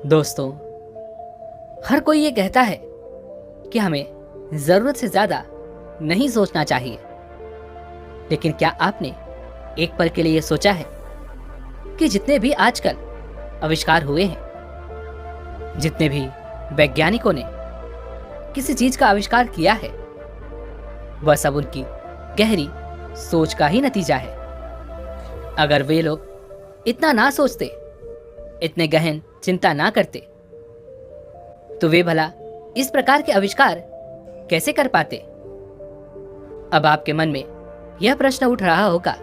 दोस्तों, हर कोई ये कहता है कि हमें जरूरत से ज्यादा नहीं सोचना चाहिए। लेकिन क्या आपने एक पल के लिए सोचा है कि जितने भी आजकल आविष्कार हुए हैं, जितने भी वैज्ञानिकों ने किसी चीज का आविष्कार किया है, वह सब उनकी गहरी सोच का ही नतीजा है। अगर वे लोग इतना ना सोचते, इतने गहन चिंता ना करते, तो वे भला इस प्रकार के आविष्कार कैसे कर पाते? अब आपके मन में यह प्रश्न उठ रहा होगा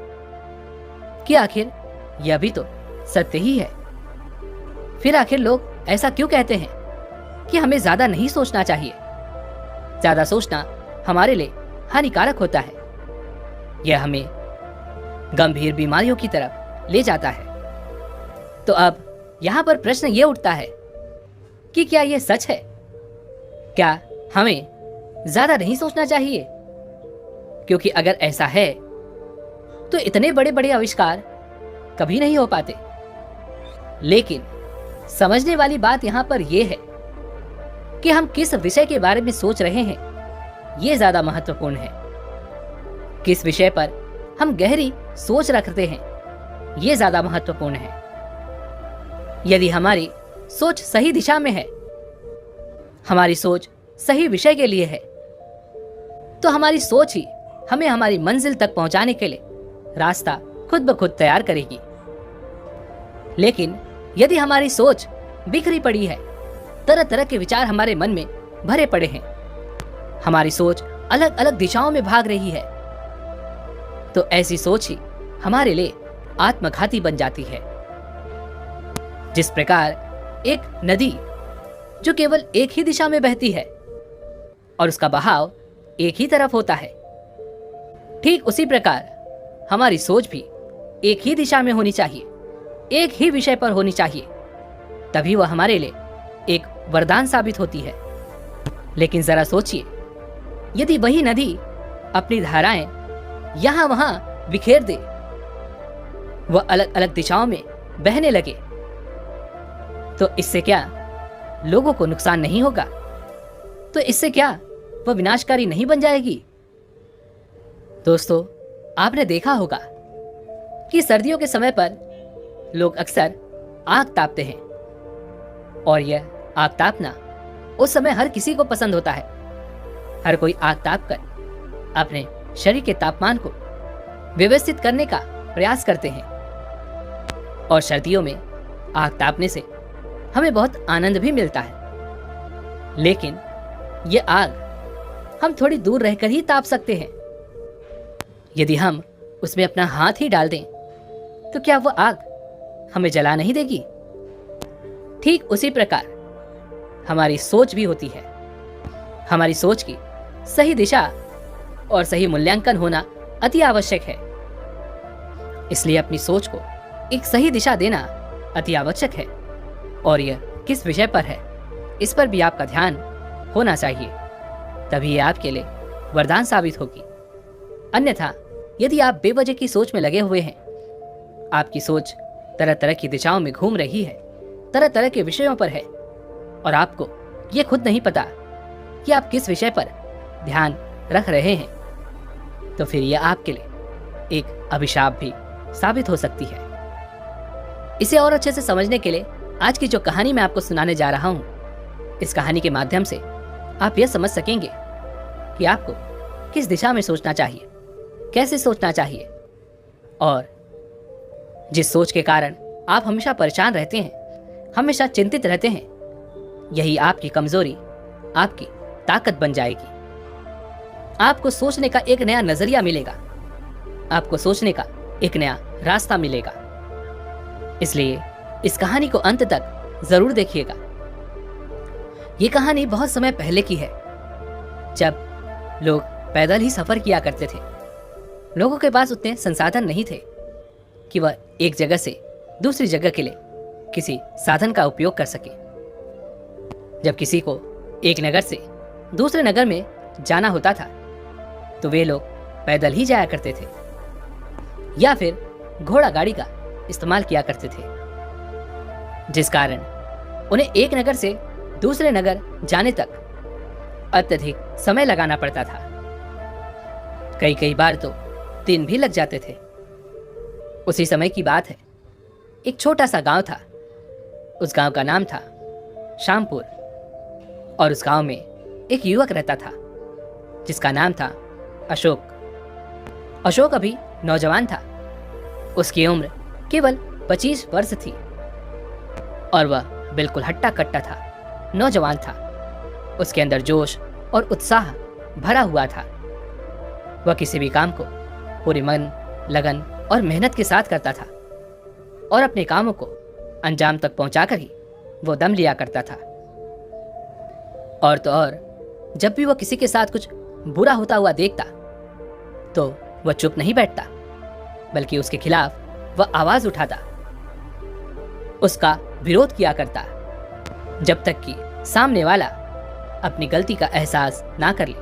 कि आखिर यह भी तो सत्य ही है। फिर आखिर लोग ऐसा क्यों कहते हैं कि हमें ज्यादा नहीं सोचना चाहिए? ज्यादा सोचना हमारे लिए हानिकारक होता है। यह हमें गंभीर बीमारियों की तरफ ले जाता है। तो अब यहां पर प्रश्न यह उठता है कि क्या यह सच है? क्या हमें ज्यादा नहीं सोचना चाहिए? क्योंकि अगर ऐसा है तो इतने बड़े बड़े आविष्कार कभी नहीं हो पाते। लेकिन समझने वाली बात यहां पर यह है कि हम किस विषय के बारे में सोच रहे हैं, यह ज्यादा महत्वपूर्ण है। किस विषय पर हम गहरी सोच रखते हैं, यह ज्यादा महत्वपूर्ण है। यदि हमारी सोच सही दिशा में है, हमारी सोच सही विषय के लिए है, तो हमारी सोच ही हमें हमारी मंजिल तक पहुंचाने के लिए रास्ता खुद ब खुद तैयार करेगी। लेकिन यदि हमारी सोच बिखरी पड़ी है, तरह तरह के विचार हमारे मन में भरे पड़े हैं, हमारी सोच अलग अलग दिशाओं में भाग रही है, तो ऐसी सोच ही हमारे लिए आत्मघाती बन जाती है। जिस प्रकार एक नदी जो केवल एक ही दिशा में बहती है और उसका बहाव एक ही तरफ होता है, ठीक उसी प्रकार हमारी सोच भी एक ही दिशा में होनी चाहिए, एक ही विषय पर होनी चाहिए, तभी वह हमारे लिए एक वरदान साबित होती है। लेकिन जरा सोचिए, यदि वही नदी अपनी धाराएं यहां वहां बिखेर दे, वह अलग अलग दिशाओं में बहने लगे, तो इससे क्या लोगों को नुकसान नहीं होगा? तो इससे क्या वह विनाशकारी नहीं बन जाएगी? दोस्तों, आपने देखा होगा कि सर्दियों के समय पर लोग अक्सर आग तापते हैं, और यह आग तापना उस समय हर किसी को पसंद होता है। हर कोई आग ताप कर अपने शरीर के तापमान को व्यवस्थित करने का प्रयास करते हैं, और सर्दियों में आग तापने से हमें बहुत आनंद भी मिलता है। लेकिन यह आग हम थोड़ी दूर रहकर ही ताप सकते हैं। यदि हम उसमें अपना हाथ ही डाल दें, तो क्या वह आग हमें जला नहीं देगी? ठीक उसी प्रकार हमारी सोच भी होती है। हमारी सोच की सही दिशा और सही मूल्यांकन होना अति आवश्यक है। इसलिए अपनी सोच को एक सही दिशा देना अति आवश्यक है, और यह किस विषय पर है, इस पर भी आपका ध्यान होना चाहिए, तभी यह आपके लिए वरदान साबित होगी। अन्यथा यदि आप बेवजह की सोच में लगे हुए हैं, आपकी सोच तरह तरह की दिशाओं में घूम रही है, तरह तरह के विषयों पर है, और आपको यह खुद नहीं पता कि आप किस विषय पर ध्यान रख रहे हैं, तो फिर यह आपके लिए एक अभिशाप भी साबित हो सकती है। इसे और अच्छे से समझने के लिए आज की जो कहानी मैं आपको सुनाने जा रहा हूं, इस कहानी के माध्यम से आप यह समझ सकेंगे कि आपको किस दिशा में सोचना चाहिए, कैसे सोचना चाहिए, और जिस सोच के कारण आप हमेशा परेशान रहते हैं, हमेशा चिंतित रहते हैं, यही आपकी कमजोरी, आपकी ताकत बन जाएगी। आपको सोचने का एक नया नजरिया मिलेगा, आपको सोचने का एक नया रास्ता मिलेगा। इसलिए इस कहानी को अंत तक जरूर देखिएगा। ये कहानी बहुत समय पहले की है, जब लोग पैदल ही सफर किया करते थे। लोगों के पास उतने संसाधन नहीं थे कि वह एक जगह से दूसरी जगह के लिए किसी साधन का उपयोग कर सके। जब किसी को एक नगर से दूसरे नगर में जाना होता था, तो वे लोग पैदल ही जाया करते थे, या फिर घोड़ा गाड़ी का इस्तेमाल किया करते थे, जिस कारण उन्हें एक नगर से दूसरे नगर जाने तक अत्यधिक समय लगाना पड़ता था। कई कई बार तो दिन भी लग जाते थे। उसी समय की बात है, एक छोटा सा गांव था। उस गांव का नाम था श्यामपुर और उस गांव में एक युवक रहता था जिसका नाम था अशोक। अशोक अभी नौजवान था। उसकी उम्र केवल 25 वर्ष थी और वह बिल्कुल हट्टा कट्टा था, नौजवान था। उसके अंदर जोश और उत्साह भरा हुआ था। वह किसी भी काम को पूरे मन, लगन और मेहनत के साथ करता था और अपने कामों को अंजाम तक पहुंचाकर ही वो दम लिया करता था। और तो और जब भी वह किसी के साथ कुछ बुरा होता हुआ देखता तो वह चुप नहीं बैठता, बल्कि उसके खिलाफ वह आवाज उठाता, उसका विरोध किया करता, जब तक कि सामने वाला अपनी गलती का एहसास ना कर ले,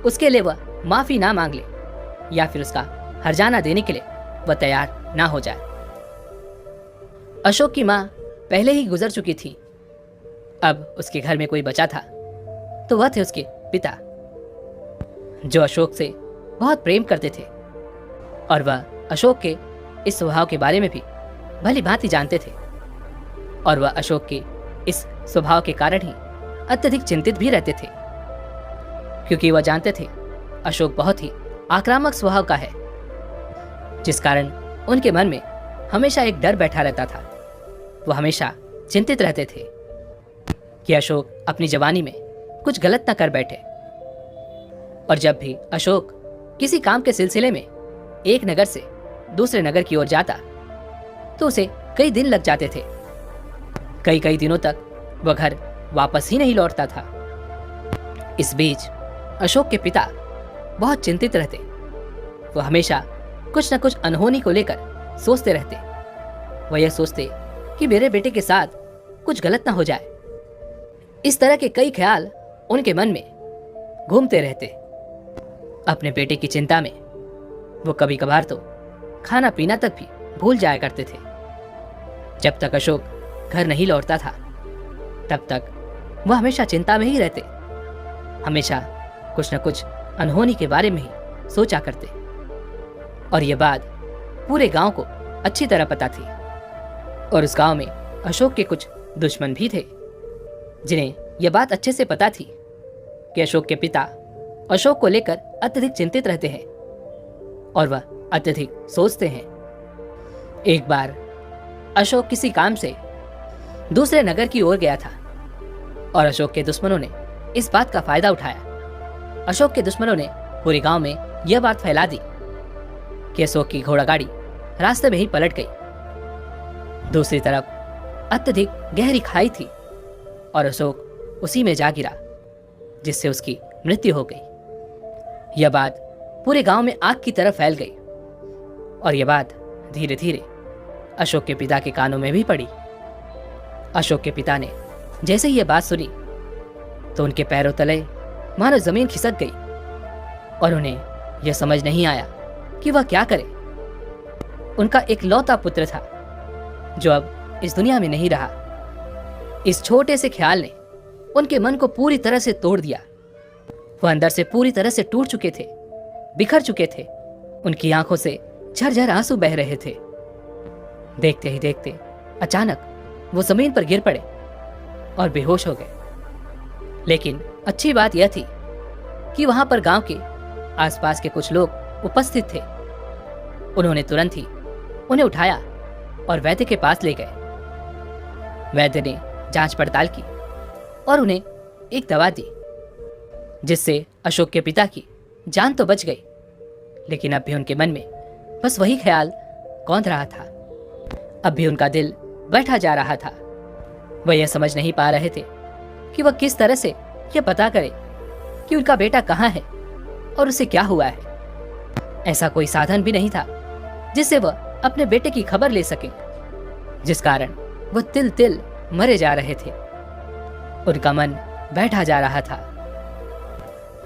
उसके लिए वह माफी ना मांग ले या फिर उसका हर्जाना देने के लिए वह तैयार ना हो जाए। अशोक की माँ पहले ही गुजर चुकी थी। अब उसके घर में कोई बचा था तो वह थे उसके पिता, जो अशोक से बहुत प्रेम करते थे और वह अशोक के इस स्वभाव के बारे में भी भली भांति जानते थे। और वह अशोक के इस स्वभाव के कारण ही अत्यधिक चिंतित भी रहते थे, क्योंकि वह जानते थे अशोक बहुत ही आक्रामक स्वभाव का है, जिस कारण उनके मन में हमेशा एक डर बैठा रहता था। वो हमेशा चिंतित रहते थे कि अशोक अपनी जवानी में कुछ गलत न कर बैठे। और जब भी अशोक किसी काम के सिलसिले में एक नगर से दूसरे नगर की ओर जाता तो उसे कई दिन लग जाते थे। कई कई दिनों तक वह घर वापस ही नहीं लौटता था। इस बीच अशोक के पिता बहुत चिंतित रहते। वो हमेशा कुछ न कुछ अनहोनी को लेकर सोचते रहते। वह यह सोचते कि मेरे बेटे के साथ कुछ गलत ना हो जाए। इस तरह के कई ख्याल उनके मन में घूमते रहते। अपने बेटे की चिंता में वो कभी कभार तो खाना पीना तक भी भूल जाया करते थे। जब तक अशोक घर नहीं लौटता था तब तक वह हमेशा चिंता में ही रहते। हमेशा कुछ न कुछ अनहोनी के बारे में ही सोचा करते। और यह बात पूरे गांव को अच्छी तरह पता थी। और उस गांव में अशोक के कुछ दुश्मन भी थे, जिन्हें यह बात अच्छे से पता थी कि अशोक के पिता अशोक को लेकर अत्यधिक चिंतित रहते हैं और वह अत्यधिक सोचते हैं। एक बार अशोक किसी काम से दूसरे नगर की ओर गया था और अशोक के दुश्मनों ने इस बात का फायदा उठाया। अशोक के दुश्मनों ने पूरे गांव में यह बात फैला दी कि अशोक की घोड़ा गाड़ी रास्ते में ही पलट गई। दूसरी तरफ अत्यधिक गहरी खाई थी और अशोक उसी में जा गिरा, जिससे उसकी मृत्यु हो गई। यह बात पूरे गांव में आग की तरह फैल गई और यह बात धीरे धीरे अशोक के पिता के कानों में भी पड़ी। अशोक के पिता ने जैसे ही यह बात सुनी तो उनके पैरों तले मानो जमीन खिसक गई और उन्हें यह समझ नहीं आया कि वह क्या करे। उनका एक लौता पुत्र था जो अब इस दुनिया में नहीं रहा। इस छोटे से ख्याल ने उनके मन को पूरी तरह से तोड़ दिया। वह अंदर से पूरी तरह से टूट चुके थे, बिखर चुके थे। उनकी आंखों से झरझर आंसू बह रहे थे। देखते ही देखते अचानक वो जमीन पर गिर पड़े और बेहोश हो गए। लेकिन अच्छी बात यह थी कि वहां पर गांव के आसपास के कुछ लोग उपस्थित थे। उन्होंने तुरंत ही उन्हें उठाया और वैद्य के पास ले गए। वैद्य ने जांच पड़ताल की और उन्हें एक दवा दी, जिससे अशोक के पिता की जान तो बच गई, लेकिन अब भी उनके मन में बस वही ख्याल कौंध रहा था। अब भी उनका दिल बैठा जा रहा था। वह यह समझ नहीं पा रहे थे कि वह किस तरह से यह पता करे कि उनका बेटा कहाँ है और उसे क्या हुआ है। ऐसा कोई साधन भी नहीं था जिससे वह अपने बेटे की खबर ले सके, जिस कारण वह तिल तिल मरे जा रहे थे। उनका मन बैठा जा रहा था।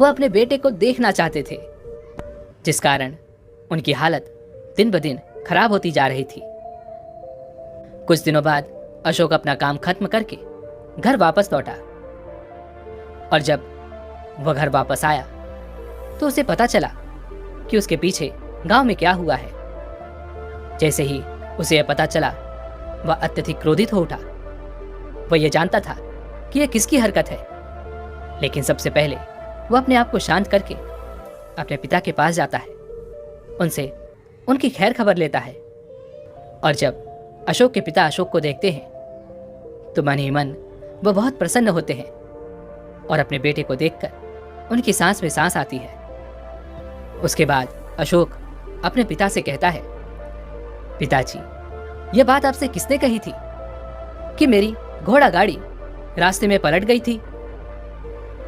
वह अपने बेटे को देखना चाहते थे, जिस कारण उनकी हालत दिन ब दिन खराब होती जा रही थी। कुछ दिनों बाद अशोक अपना काम खत्म करके घर वापस लौटा। और जब वह घर वापस आया तो उसे पता चला कि उसके पीछे गांव में क्या हुआ है। जैसे ही उसे यह पता चला, वह अत्यधिक क्रोधित हो उठा। वह यह जानता था कि यह किसकी हरकत है, लेकिन सबसे पहले वह अपने आप को शांत करके अपने पिता के पास जाता है, उनसे उनकी खैर खबर लेता है। और जब अशोक के पिता अशोक को देखते हैं तो मन ही मन वह बहुत प्रसन्न होते हैं और अपने बेटे को देखकर उनकी सांस में सांस आती है। उसके बाद अशोक अपने पिता से कहता है, पिताजी, यह बात आपसे किसने कही थी कि मेरी घोड़ा गाड़ी रास्ते में पलट गई थी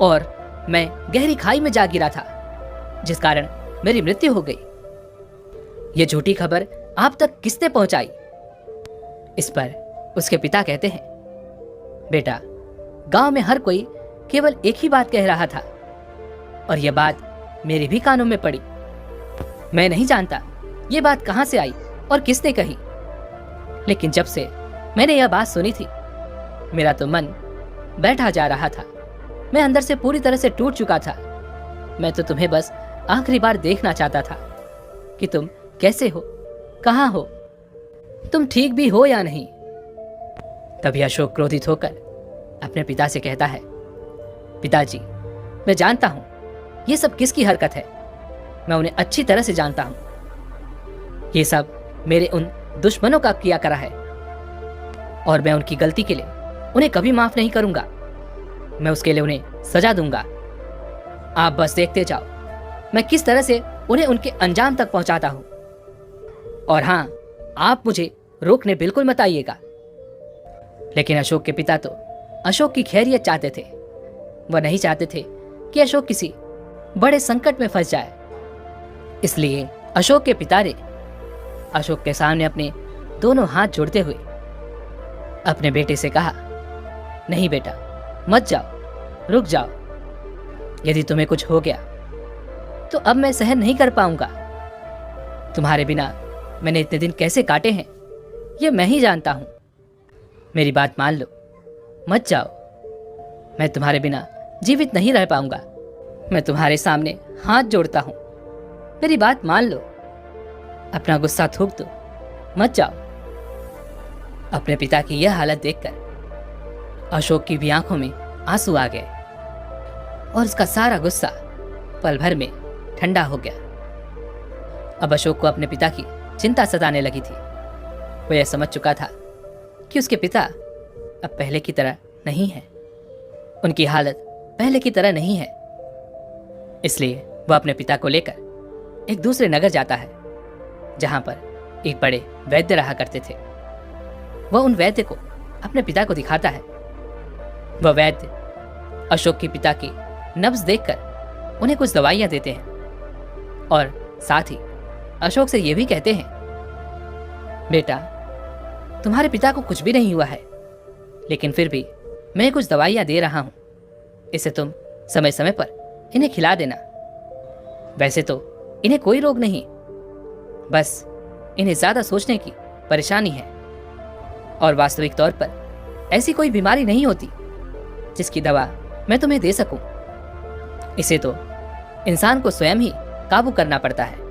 और मैं गहरी खाई में जा गिरा था, जिस कारण मेरी मृत्यु हो गई? यह झूठी खबर आप तक किसने पहुंचाई? इस पर उसके पिता कहते हैं, बेटा, गांव में हर कोई केवल एक ही बात कह रहा था और यह बात मेरे भी कानों में पड़ी। मैं नहीं जानता यह बात कहां से आई और किसने कही, लेकिन जब से मैंने यह बात सुनी थी, मेरा तो मन बैठा जा रहा था। मैं अंदर से पूरी तरह से टूट चुका था। मैं तो तुम्हें बस आखिरी बार देखना चाहता था कि तुम कैसे हो, कहां हो, तुम ठीक भी हो या नहीं। तभी अशोक क्रोधित होकर अपने पिता से कहता है, पिताजी, मैं जानता हूं ये सब किसकी हरकत है। मैं उन्हें अच्छी तरह से जानता हूं। ये सब मेरे उन दुश्मनों का किया करा है और मैं उनकी गलती के लिए उन्हें कभी माफ नहीं करूंगा। मैं उसके लिए उन्हें सजा दूंगा। आप बस देखते जाओ मैं किस तरह से उन्हें उनके अंजाम तक पहुंचाता हूं। और हां, आप मुझे रोकने बिल्कुल मत आइएगा। लेकिन अशोक के पिता तो अशोक की खैरियत चाहते थे। वह नहीं चाहते थे कि अशोक किसी बड़े संकट में फंस जाए। इसलिए अशोक के पिता ने अशोक के सामने अपने दोनों हाथ जोड़ते हुए अपने बेटे से कहा, नहीं बेटा, मत जाओ, रुक जाओ। यदि तुम्हें कुछ हो गया तो अब मैं सहन नहीं कर पाऊंगा। तुम्हारे बिना मैंने इतने दिन कैसे काटे हैं यह मैं ही जानता हूं। मेरी बात मान लो, मत जाओ। मैं तुम्हारे बिना जीवित नहीं रह पाऊंगा। मैं तुम्हारे सामने हाथ जोड़ता हूं, मेरी बात मान लो। अपना गुस्सा थूक दो, मत जाओ। अपने पिता की यह हालत देखकर अशोक की भी आंखों में आंसू आ गए और उसका सारा गुस्सा पल भर में ठंडा हो गया। अब अशोक को अपने पिता की चिंता सताने लगी थी। वह यह समझ चुका था कि उसके पिता अब पहले की तरह नहीं है, उनकी हालत पहले की तरह नहीं है। इसलिए वह अपने पिता को लेकर एक दूसरे नगर जाता है जहां पर एक बड़े वैद्य रहा करते थे। वह उन वैद्य को अपने पिता को दिखाता है। वह वैद्य अशोक के पिता की नब्ज देखकर उन्हें कुछ दवाइयां देते हैं और साथ ही अशोक से यह भी कहते हैं, बेटा, तुम्हारे पिता को कुछ भी नहीं हुआ है, लेकिन फिर भी मैं कुछ दवाइयां दे रहा हूं। इसे तुम समय समय पर इन्हें खिला देना। वैसे तो इन्हें कोई रोग नहीं, बस इन्हें ज्यादा सोचने की परेशानी है और वास्तविक तौर पर ऐसी कोई बीमारी नहीं होती जिसकी दवा मैं तुम्हें दे सकूं। इसे तो इंसान को स्वयं ही काबू करना पड़ता है।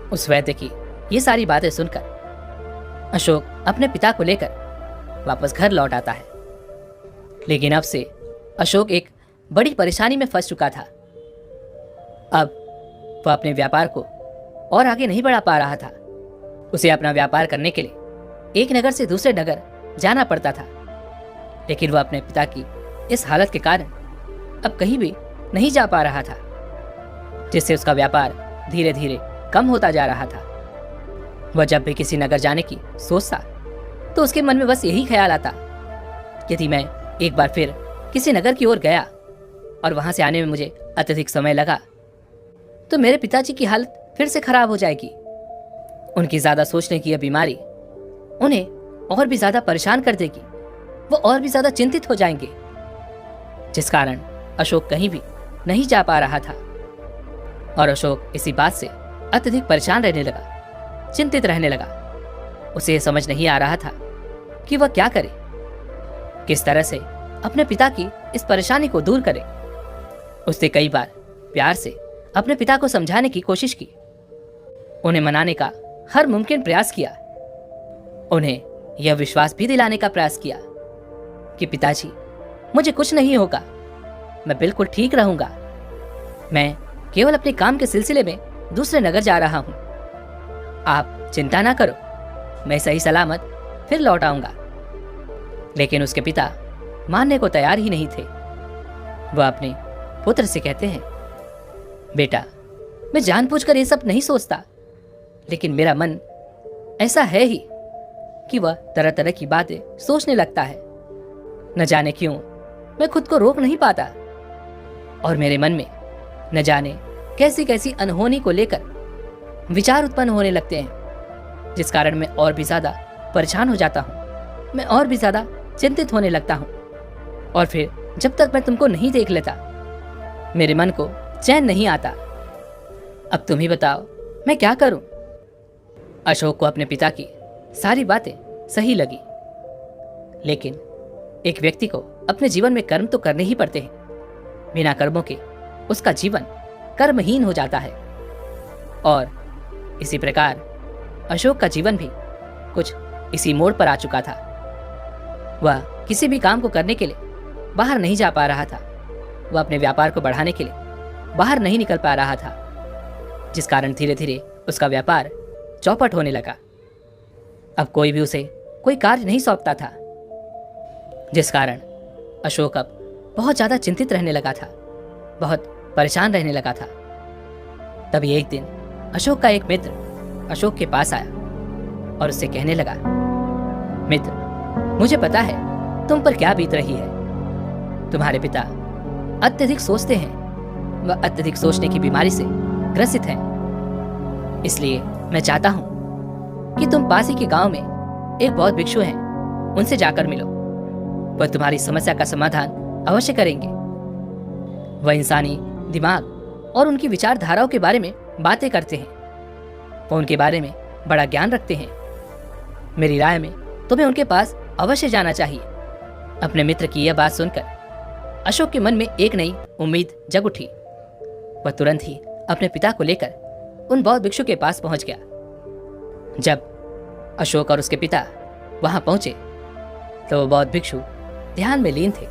उस वैद्य की ये सारी बातें सुनकर अशोक अपने पिता को लेकर वापस घर लौट आता है। लेकिन अब से अशोक एक बड़ी परेशानी में फंस चुका था। अब वह अपने व्यापार को और आगे नहीं बढ़ा पा रहा था। उसे अपना व्यापार करने के लिए एक नगर से दूसरे नगर जाना पड़ता था, लेकिन वह अपने पिता की इस हालत के कारण अब कहीं भी नहीं जा पा रहा था, जिससे उसका व्यापार धीरे धीरे कम होता जा रहा था। वह जब भी किसी नगर जाने की सोचता तो उसके मन में बस यही ख्याल आता, यदि मैं एक बार फिर किसी नगर की ओर गया और वहां से आने में मुझे अत्यधिक समय लगा तो मेरे पिताजी की हालत फिर से खराब हो जाएगी। उनकी ज्यादा सोचने की यह बीमारी उन्हें और भी ज्यादा परेशान कर देगी। वो और भी ज्यादा चिंतित हो जाएंगे, जिस कारण अशोक कहीं भी नहीं जा पा रहा था। और अशोक इसी बात से अत्यधिक परेशान रहने लगा, चिंतित रहने लगा। उसे यह समझ नहीं आ रहा था कि वह क्या करे, किस तरह से अपने पिता की इस परेशानी को दूर करे। उसने कई बार प्यार से अपने पिता को समझाने की कोशिश की, उन्हें मनाने का हर मुमकिन प्रयास किया, उन्हें यह विश्वास भी दिलाने का प्रयास किया कि पिताजी, मुझे कुछ नहीं होगा, मैं बिल्कुल ठीक रहूंगा, मैं केवल अपने काम के सिलसिले में दूसरे नगर जा रहा हूं, आप चिंता ना करो, मैं सही सलामत फिर लौट आऊंगा। लेकिन उसके पिता मानने को तैयार ही नहीं थे। वह अपने पुत्र से कहते हैं, बेटा, मैं जानबूझकर ये सब नहीं सोचता, लेकिन मेरा मन ऐसा है ही कि वह तरह तरह की बातें सोचने लगता है। न जाने क्यों मैं खुद को रोक नहीं पाता और मेरे मन में न जाने कैसी कैसी अनहोनी को लेकर विचार उत्पन्न होने लगते हैं, जिस कारण मैं और भी ज्यादा परेशान हो जाता हूँ, मैं और भी ज्यादा चिंतित होने लगता हूँ। और फिर जब तक मैं तुमको नहीं देख लेता मेरे मन को चैन नहीं आता। अब तुम ही बताओ मैं क्या करूं। अशोक को अपने पिता की सारी बातें सही लगी, लेकिन एक व्यक्ति को अपने जीवन में कर्म तो करने ही पड़ते हैं, बिना कर्मों के उसका जीवन कर्महीन हो जाता है। और इसी प्रकार अशोक का जीवन भी कुछ इसी मोड़ पर आ चुका था। वह किसी भी काम को करने के लिए बाहर नहीं जा पा रहा था, वह अपने व्यापार को बढ़ाने के लिए बाहर नहीं निकल पा रहा था, जिस कारण धीरे धीरे उसका व्यापार चौपट होने लगा। अब कोई भी उसे कोई कार्य नहीं सौंपता था, जिस कारण अशोक अब बहुत ज्यादा चिंतित रहने लगा था, बहुत परेशान रहने लगा था। तभी एक दिन अशोक का एक मित्र अशोक के पास आया और उससे कहने लगा, मित्र, मुझे पता है तुम पर क्या बीत रही है। तुम्हारे पिता अत्यधिक सोचते हैं, वह अत्यधिक सोचने की बीमारी से ग्रसित हैं। इसलिए मैं चाहता हूं कि तुम पास ही के गांव में एक बौद्ध भिक्षु हैं, उनसे जाकर मिलो। वह तुम्हारी समस्या का समाधान अवश्य करेंगे। वह इंसानी दिमाग और उनकी विचारधाराओं के बारे में बातें करते हैं, वह उनके बारे में बड़ा ज्ञान रखते हैं। मेरी राय में तुम्हें उनके पास अवश्य जाना चाहिए। अपने मित्र की यह बात सुनकर अशोक के मन में एक नई उम्मीद जग उठी। वह तुरंत ही अपने पिता को लेकर उन बौद्ध भिक्षु के पास पहुंच गया। जब अशोक और उसके पिता वहां पहुंचे तो वह बौद्ध भिक्षु ध्यान में लीन थे।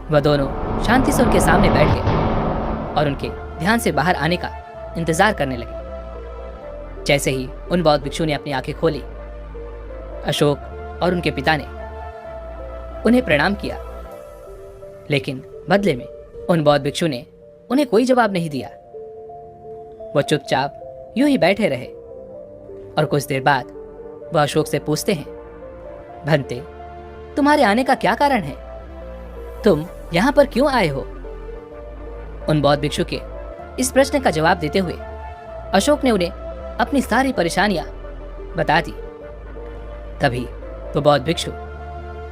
वह दोनों शांति से उनके सामने बैठ गए और उनके ध्यान से बाहर आने का इंतजार करने लगे। जैसे ही उन बौद्ध भिक्षु ने अपनी आंखें खोली, अशोक और उनके पिता ने उन्हें प्रणाम किया, लेकिन बदले में उन बौद्ध भिक्षु ने उन्हें कोई जवाब नहीं दिया। वह चुपचाप यूं ही बैठे रहे और कुछ देर बाद वह अशोक से पूछते हैं, भंते, तुम्हारे आने का क्या कारण है? तुम यहां पर क्यों आए हो? उन बौद्ध भिक्षु के इस प्रश्न का जवाब देते हुए अशोक ने उन्हें अपनी सारी परेशानियां बता दी। तभी वो बौद्ध भिक्षु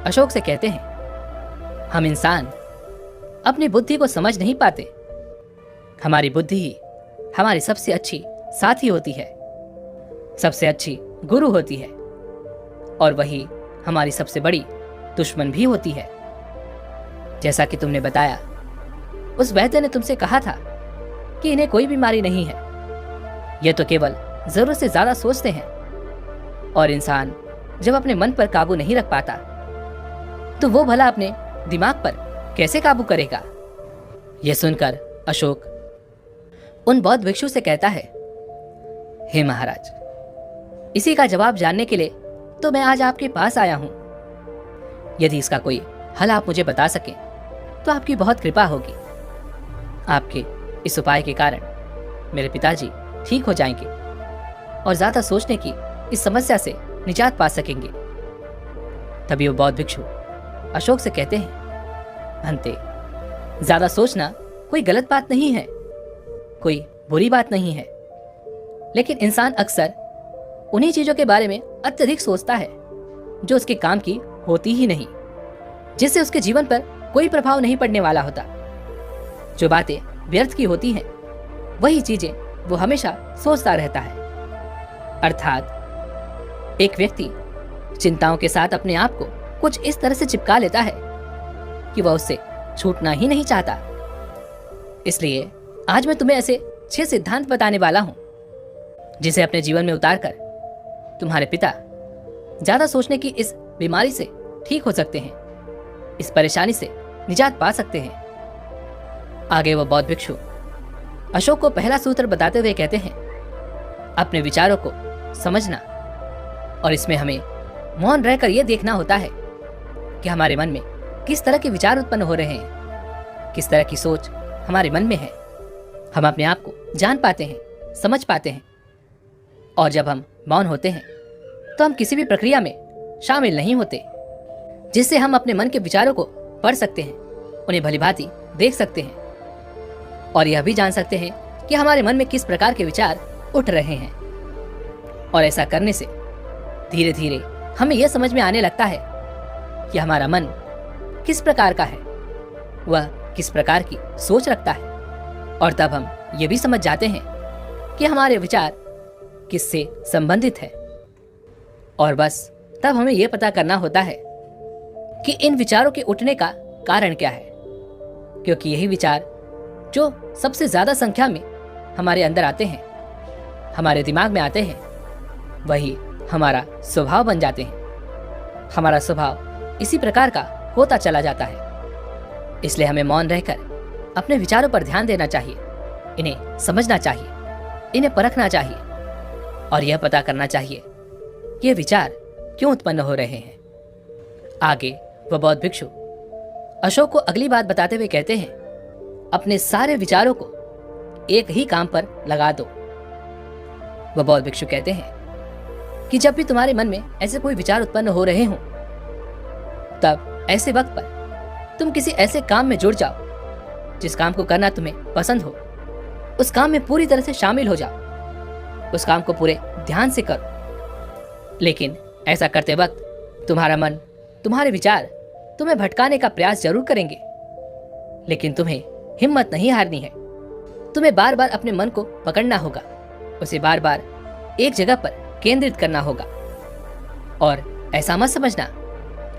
अशोक से कहते हैं, हम इंसान अपनी बुद्धि को समझ नहीं पाते। हमारी बुद्धि ही हमारी सबसे अच्छी साथी होती है, सबसे अच्छी गुरु होती है, और वही हमारी सबसे बड़ी दुश्मन भी होती है। जैसा कि तुमने बताया, उस वैद्य ने तुमसे कहा था कि इन्हें कोई बीमारी नहीं है, यह तो केवल जरूरत से ज्यादा सोचते हैं। और इंसान जब अपने मन पर काबू नहीं रख पाता तो वो भला अपने दिमाग पर कैसे काबू करेगा? यह सुनकर अशोक उन बौद्ध भिक्षु से कहता है, हे महाराज, इसी का जवाब जानने के लिए तो मैं आज आपके पास आया हूं। यदि इसका कोई हल आप मुझे बता सकें तो आपकी बहुत कृपा होगी। आपके इस उपाय के कारण मेरे पिताजी ठीक हो जाएंगे और ज्यादा सोचने की इस समस्या से निजात पा सकेंगे। तभी वो बौद्ध भिक्षु अशोक से कहते हैं, भंते, ज्यादा सोचना कोई गलत बात नहीं है, कोई बुरी बात नहीं है, लेकिन इंसान अक्सर उन्हीं चीजों के बारे में अत्यधिक सोचता है जो उसके काम की होती ही नहीं, जिससे उसके जीवन पर कोई प्रभाव नहीं पड़ने वाला होता। जो बातें व्यर्थ की होती हैं, वही चीजें वो हमेशा सोचता रहता है। अर्थात एक व्यक्ति चिंताओं के साथ अपने आप को कुछ इस तरह से चिपका लेता है कि वह उससे छूटना ही नहीं चाहता। इसलिए आज मैं तुम्हें ऐसे 6 सिद्धांत बताने वाला हूं जिसे अपने जीवन में उतारकर तुम्हारे पिता ज्यादा सोचने की इस बीमारी से ठीक हो सकते हैं, इस परेशानी से निजात पा सकते हैं। आगे वह बौद्ध भिक्षु अशोक को पहला सूत्र बताते हुए कहते हैं, अपने विचारों को समझना, और इसमें हमें मौन रहकर यह देखना होता है कि हमारे मन में किस तरह के विचार उत्पन्न हो रहे हैं, किस तरह की सोच हमारे मन में है। हम अपने आप को जान पाते हैं, समझ पाते हैं, और जब हम मौन होते हैं तो हम किसी भी प्रक्रिया में शामिल नहीं होते, जिससे हम अपने मन के विचारों को पढ़ सकते हैं, उन्हें भलीभांति देख सकते हैं, और यह भी जान सकते हैं कि हमारे मन में किस प्रकार के विचार उठ रहे हैं। और ऐसा करने से धीरे धीरे हमें यह समझ में आने लगता है कि हमारा मन किस प्रकार का है, वह किस प्रकार की सोच रखता है, और तब हम ये भी समझ जाते हैं कि हमारे विचार किससे संबंधित है। और बस तब हमें यह पता करना होता है कि इन विचारों के उठने का कारण क्या है, क्योंकि यही विचार जो सबसे ज्यादा संख्या में हमारे अंदर आते हैं, हमारे दिमाग में आते हैं, वही हमारा स्वभाव बन जाते हैं। हमारा स्वभाव इसी प्रकार का होता चला जाता है। इसलिए हमें मौन रहकर अपने विचारों पर ध्यान देना चाहिए, इन्हें समझना चाहिए, इन्हें परखना चाहिए, और यह पता करना चाहिए कि ये विचार क्यों उत्पन्न हो रहे हैं। आगे वह बौद्ध भिक्षु अशोक को अगली बात बताते हुए कहते हैं, अपने सारे विचारों को एक ही काम पर लगा दो। वह बौद्ध भिक्षु कहते हैं कि जब भी तुम्हारे मन में ऐसे कोई विचार उत्पन्न हो रहे हों, तब ऐसे वक्त पर तुम किसी ऐसे काम में जुड़ जाओ जिस काम को करना तुम्हें पसंद हो। उस काम में पूरी तरह से शामिल हो जाओ, उस काम को पूरे ध्यान से करो। लेकिन ऐसा करते वक्त तुम्हारा मन, तुम्हारे विचार तुम्हें भटकाने का प्रयास जरूर करेंगे, लेकिन तुम्हें हिम्मत नहीं हारनी है। तुम्हें बार बार अपने मन को पकड़ना होगा, उसे बार बार एक जगह पर केंद्रित करना होगा, और ऐसा मत समझना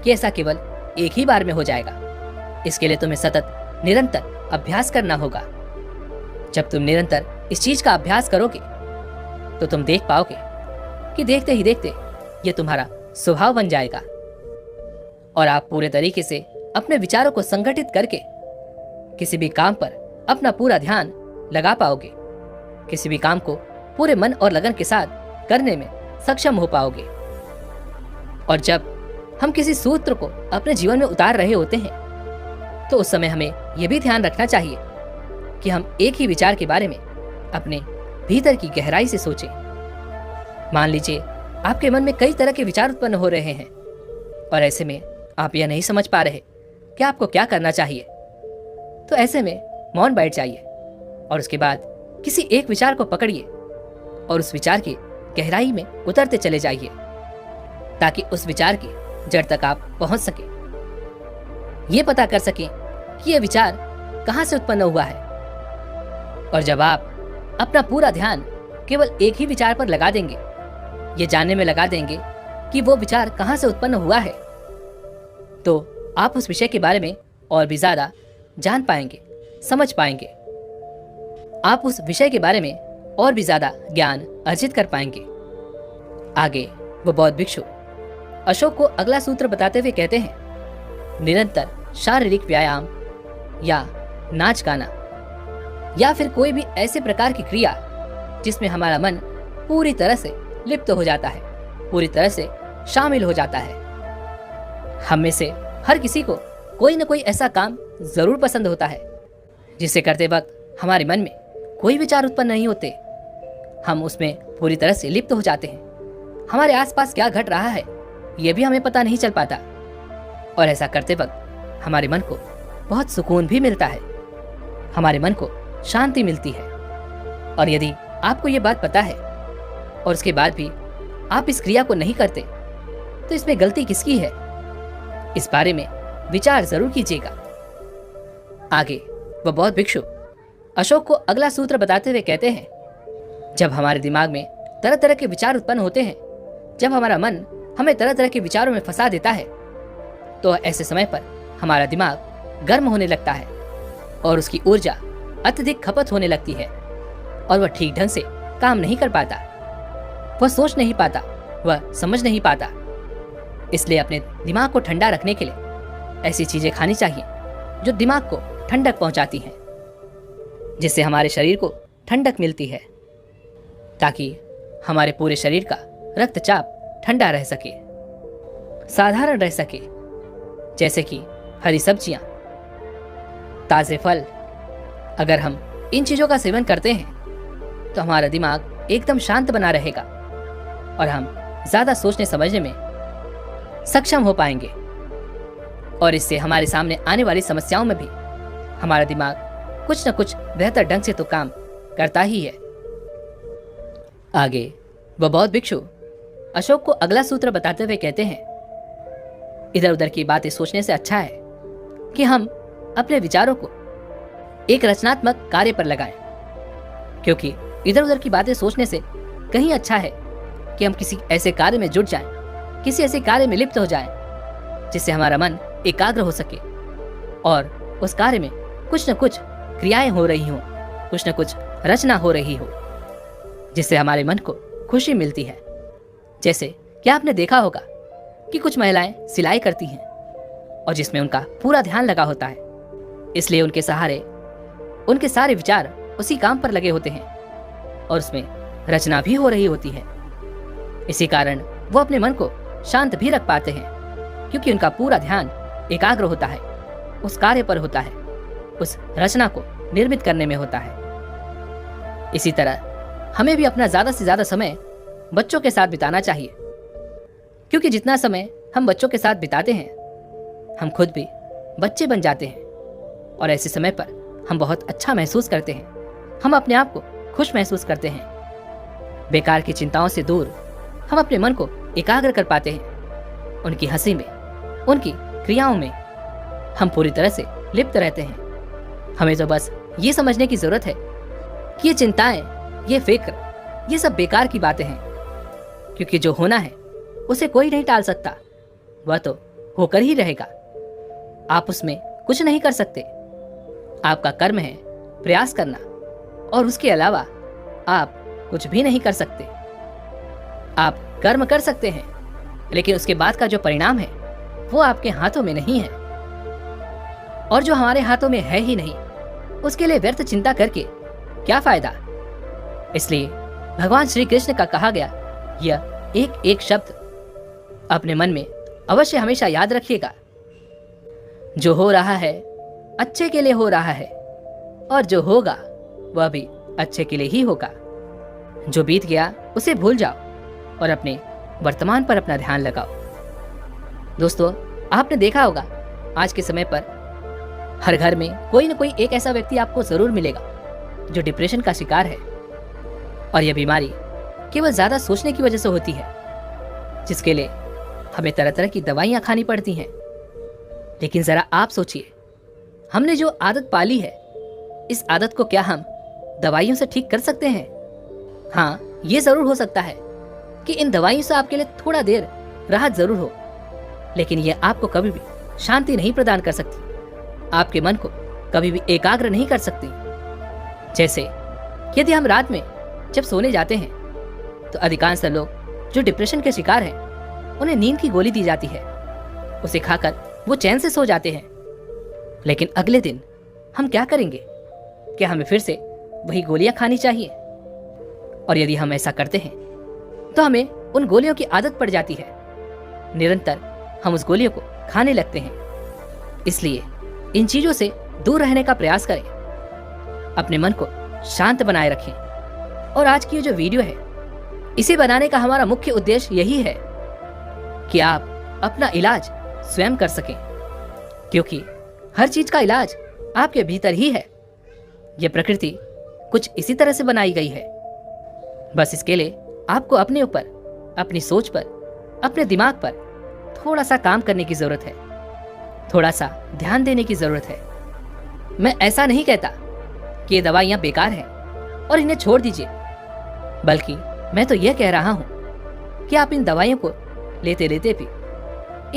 कि ऐसा केवल एक ही बार में हो जाएगा। इसके लिए तुम्हें सतत निरंतर अभ्यास करना होगा। जब तुम निरंतर इस चीज का अभ्यास करोगे तो तुम देख पाओगे कि देखते ही देखते ये तुम्हारा स्वभाव बन जाएगा, और आप पूरे तरीके से अपने विचारों को संगठित करके किसी भी काम पर अपना पूरा ध्यान लगा पाओगे, किसी भी काम को पूरे मन और लगन के साथ करने में सक्षम हो पाओगे। और जब हम किसी सूत्र को अपने जीवन में उतार रहे होते हैं तो उस समय हमें यह भी ध्यान रखना चाहिए कि हम एक ही विचार के बारे में अपने भीतर की गहराई से सोचें। मान लीजिए आपके मन में कई तरह के विचार उत्पन्न हो रहे हैं, और ऐसे में आप यह नहीं समझ पा रहे कि आपको क्या करना चाहिए, तो ऐसे में मौन बैठ जाइए और उसके बाद किसी एक विचार को पकड़िए और उस विचार की गहराई में उतरते चले जाइए, ताकि उस विचार की जड़ तक आप पहुंच सके, ये पता कर सकें कि यह विचार कहां से उत्पन्न हुआ है। और जब आप अपना पूरा ध्यान केवल एक ही विचार पर लगा देंगे, ये जानने में लगा देंगे कि वो विचार कहां से उत्पन्न हुआ है, तो आप उस विषय के बारे में और भी ज्यादा जान पाएंगे, समझ पाएंगे। आप उस विषय के बारे में और भी ज्यादा ज्ञान अर्जित कर पाएंगे। आगे वो बौद्ध भिक्षु अशोक को अगला सूत्र बताते हुए कहते हैं, निरंतर शारीरिक व्यायाम या नाच गाना या फिर कोई भी ऐसे प्रकार की क्रिया जिसमें हमारा मन पूरी तरह से लिप्त हो जाता है, पूरी तरह से शामिल हो जाता है। हम में से हर किसी को कोई न कोई ऐसा काम जरूर पसंद होता है जिसे करते वक्त हमारे मन में कोई विचार उत्पन्न नहीं होते, हम उसमें पूरी तरह से लिप्त हो जाते हैं। हमारे आसपास क्या घट रहा है यह भी हमें पता नहीं चल पाता, और ऐसा करते वक्त हमारे मन को बहुत सुकून भी मिलता है, हमारे मन को शांति मिलती है। और यदि आपको ये बात पता है और उसके बाद भी आप इस क्रिया को नहीं करते, तो इसमें गलती किसकी है, इस बारे में विचार जरूर कीजिएगा। आगे वह बौद्ध भिक्षु अशोक को अगला सूत्र बताते हुए कहते हैं, जब हमारे दिमाग में तरह तरह के विचार उत्पन्न होते हैं, जब हमारा मन हमें तरह तरह के विचारों में फंसा देता है, तो ऐसे समय पर हमारा दिमाग गर्म होने लगता है और उसकी ऊर्जा अत्यधिक खपत होने लगती है और वह ठीक ढंग से काम नहीं कर पाता, वह सोच नहीं पाता, वह समझ नहीं पाता। इसलिए अपने दिमाग को ठंडा रखने के लिए ऐसी चीजें खानी चाहिए जो दिमाग को ठंडक पहुंचाती हैं, जिससे हमारे शरीर को ठंडक मिलती है, ताकि हमारे पूरे शरीर का रक्तचाप ठंडा रह सके, साधारण रह सके। जैसे कि हरी सब्जियां, ताजे फल। अगर हम इन चीजों का सेवन करते हैं तो हमारा दिमाग एकदम शांत बना रहेगा और हम ज्यादा सोचने समझने में सक्षम हो पाएंगे, और इससे हमारे सामने आने वाली समस्याओं में भी हमारा दिमाग कुछ न कुछ बेहतर ढंग से तो काम करता ही है। आगे वह बौद्ध भिक्षु अशोक को अगला सूत्र बताते हुए कहते हैं, इधर उधर की बातें सोचने से अच्छा है कि हम अपने विचारों को एक रचनात्मक कार्य पर लगाएं, क्योंकि इधर उधर की बातें सोचने से कहीं अच्छा है कि हम किसी ऐसे कार्य में जुट जाएं, किसी ऐसे कार्य में लिप्त हो जाएं जिससे हमारा मन एकाग्र हो सके और उस कार्य में कुछ न कुछ क्रियाएं हो रही हों, कुछ न कुछ रचना हो रही हो, जिससे हमारे मन को खुशी मिलती है। जैसे क्या आपने देखा होगा कि कुछ महिलाएं सिलाई करती हैं और जिसमें उनका पूरा ध्यान लगा होता है, इसलिए उनके सहारे उनके सारे विचार उसी काम पर लगे होते हैं और उसमें रचना भी हो रही होती है। इसी कारण वो अपने मन को शांत भी रख पाते हैं, क्योंकि उनका पूरा ध्यान एकाग्र होता है, उस कार्य पर होता है, उस रचना को निर्मित करने में होता है। इसी तरह हमें भी अपना ज्यादा से ज्यादा समय बच्चों के साथ बिताना चाहिए, क्योंकि जितना समय हम बच्चों के साथ बिताते हैं हम खुद भी बच्चे बन जाते हैं, और ऐसे समय पर हम बहुत अच्छा महसूस करते हैं, हम अपने आप को खुश महसूस करते हैं। बेकार की चिंताओं से दूर हम अपने मन को एकाग्र कर पाते हैं, उनकी हंसी में, उनकी क्रियाओं में हम पूरी तरह से लिप्त रहते हैं। हमें तो बस ये समझने की जरूरत है कि ये चिंताएं, ये फिक्र, ये सब बेकार की बातें हैं, क्योंकि जो होना है उसे कोई नहीं टाल सकता, वह तो होकर ही रहेगा। आप उसमें कुछ नहीं कर सकते। आपका कर्म है प्रयास करना, और उसके अलावा आप कुछ भी नहीं कर सकते। आप कर्म कर सकते हैं, लेकिन उसके बाद का जो परिणाम है वो आपके हाथों में नहीं है, और जो हमारे हाथों में है ही नहीं उसके लिए व्यर्थ चिंता करके क्या फायदा। इसलिए भगवान श्री कृष्ण का कहा गया यह एक एक शब्द अपने मन में अवश्य हमेशा याद रखिएगा। जो हो रहा है अच्छे के लिए हो रहा है, और जो होगा वह भी अच्छे के लिए ही होगा। जो बीत गया उसे भूल जाओ और अपने वर्तमान पर अपना ध्यान लगाओ। दोस्तों, आपने देखा होगा आज के समय पर हर घर में कोई न कोई एक ऐसा व्यक्ति आपको जरूर मिलेगा जो डिप्रेशन का शिकार है, और यह बीमारी केवल ज्यादा सोचने की वजह से होती है, जिसके लिए हमें तरह तरह की दवाइयां खानी पड़ती हैं। लेकिन जरा आप सोचिए, हमने जो आदत पाली है, इस आदत को क्या हम दवाइयों से ठीक कर सकते हैं? हाँ, ये जरूर हो सकता है कि इन दवाइयों से आपके लिए थोड़ा देर राहत जरूर हो, लेकिन यह आपको कभी भी शांति नहीं प्रदान कर सकती, आपके मन को कभी भी एकाग्र नहीं कर सकती। जैसे यदि हम रात में जब सोने जाते हैं तो अधिकांश लोग जो डिप्रेशन के शिकार हैं उन्हें नींद की गोली दी जाती है, उसे खाकर वो चैन से सो जाते हैं। लेकिन अगले दिन हम क्या करेंगे? क्या हमें फिर से वही गोलियां खानी चाहिए? और यदि हम ऐसा करते हैं तो हमें उन गोलियों की आदत पड़ जाती है, निरंतर हम उस गोलियों को खाने लगते हैं। इसलिए इन चीजों से दूर रहने का प्रयास करें, अपने मन को शांत बनाए रखें। और आज की ये जो वीडियो है, इसे बनाने का हमारा मुख्य उद्देश्य यही है कि आप अपना इलाज स्वयं कर सकें, क्योंकि हर चीज का इलाज आपके भीतर ही है। यह प्रकृति कुछ इसी तरह से बनाई गई है। बस इसके लिए आपको अपने ऊपर, अपनी सोच पर, अपने दिमाग पर थोड़ा सा काम करने की जरूरत है, थोड़ा सा ध्यान देने की जरूरत है। मैं ऐसा नहीं कहता कि ये दवाइयां बेकार हैं और इन्हें छोड़ दीजिए, बल्कि मैं तो यह कह रहा हूं कि आप इन दवाइयों को लेते लेते भी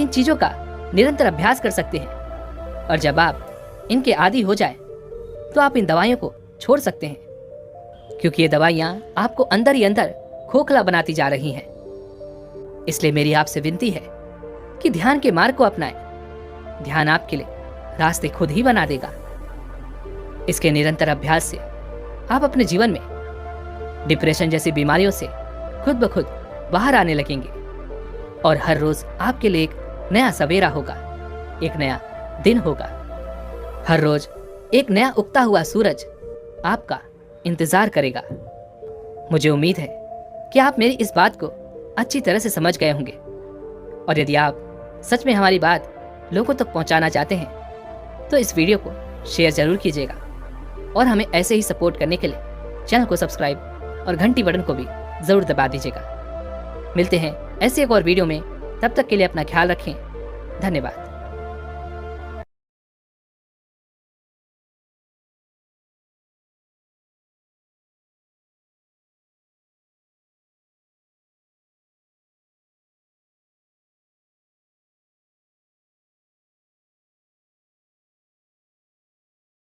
इन चीजों का निरंतर अभ्यास कर सकते हैं। और जब आप इनके आदी हो जाए तो आप इन दवाइयों को छोड़ सकते हैं, क्योंकि ये दवाइयाँ आपको अंदर ही अंदर खोखला बनाती जा रही हैं। इसलिए मेरी आपसे विनती है कि ध्यान के मार्ग को अपनाएं। ध्यान आपके लिए रास्ते खुद ही बना देगा। इसके निरंतर अभ्यास से आप अपने जीवन में डिप्रेशन जैसी बीमारियों से खुद ब खुद बाहर आने लगेंगे और हर रोज आपके लिए एक नया सवेरा होगा, एक नया दिन होगा। हर रोज एक नया उगता हुआ सूरज आपका इंतजार करेगा। मुझे उम्मीद है कि आप मेरी इस बात को अच्छी तरह से समझ गए होंगे, और यदि आप सच में हमारी बात लोगों तक पहुंचाना चाहते हैं तो इस वीडियो को शेयर जरूर कीजिएगा और हमें ऐसे ही सपोर्ट करने के लिए चैनल को सब्सक्राइब और घंटी बटन को भी जरूर दबा दीजिएगा। मिलते हैं ऐसे एक और वीडियो में, तब तक के लिए अपना ख्याल रखें। धन्यवाद।